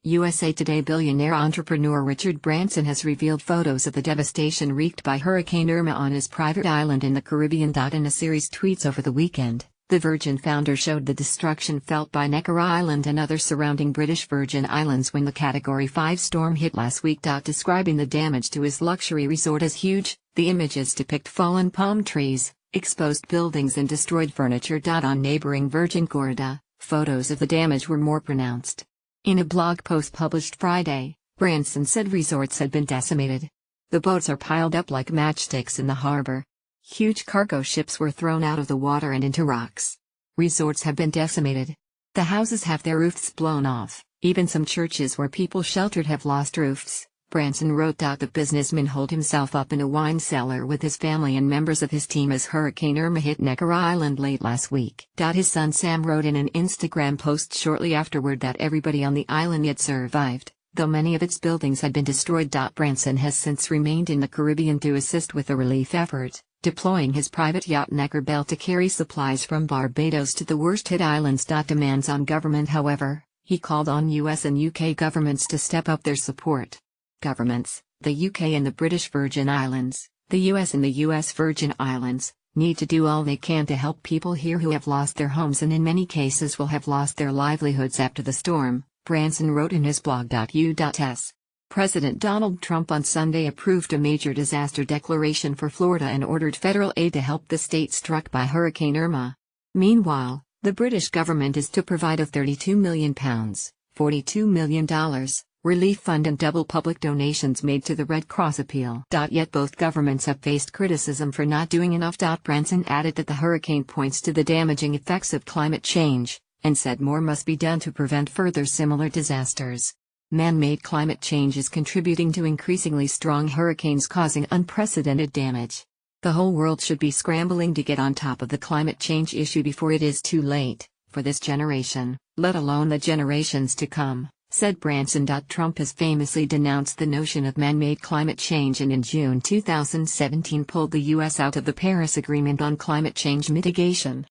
USA Today billionaire entrepreneur Richard Branson has revealed photos of the devastation wreaked by Hurricane Irma on his private island in the Caribbean. In a series of tweets over the weekend, the Virgin founder showed the destruction felt by Necker Island and other surrounding British Virgin Islands when the Category 5 storm hit last week. Describing the damage to his luxury resort as huge, the images depict fallen palm trees, exposed buildings and destroyed furniture. On neighboring Virgin Gorda, photos of the damage were more pronounced. In a blog post published Friday, Branson said resorts had been decimated. The boats are piled up like matchsticks in the harbor. Huge cargo ships were thrown out of the water and into rocks. Resorts have been decimated. The houses have their roofs blown off, even some churches where people sheltered have lost roofs, Branson wrote. The businessman holed himself up in a wine cellar with his family and members of his team as Hurricane Irma hit Necker Island late last week. His son Sam wrote in an Instagram post shortly afterward that everybody on the island had survived, though many of its buildings had been destroyed. Branson has since remained in the Caribbean to assist with the relief effort, deploying his private yacht Necker Belle to carry supplies from Barbados to the worst-hit islands. Demands on government. However, he called on US and UK governments to step up their support. Governments, the UK and the British Virgin Islands, the US and the US Virgin Islands, need to do all they can to help people here who have lost their homes and in many cases will have lost their livelihoods after the storm, Branson wrote in his blog. U.S. President Donald Trump on Sunday approved a major disaster declaration for Florida and ordered federal aid to help the state struck by Hurricane Irma. Meanwhile, the British government is to provide a £32 million, $42 million, relief fund and double public donations made to the Red Cross appeal. Yet both governments have faced criticism for not doing enough. Branson added that the hurricane points to the damaging effects of climate change, and said more must be done to prevent further similar disasters. Man-made climate change is contributing to increasingly strong hurricanes causing unprecedented damage. The whole world should be scrambling to get on top of the climate change issue before it is too late, for this generation, let alone the generations to come, said Branson. Trump has famously denounced the notion of man-made climate change and in June 2017 pulled the U.S. out of the Paris Agreement on climate change mitigation.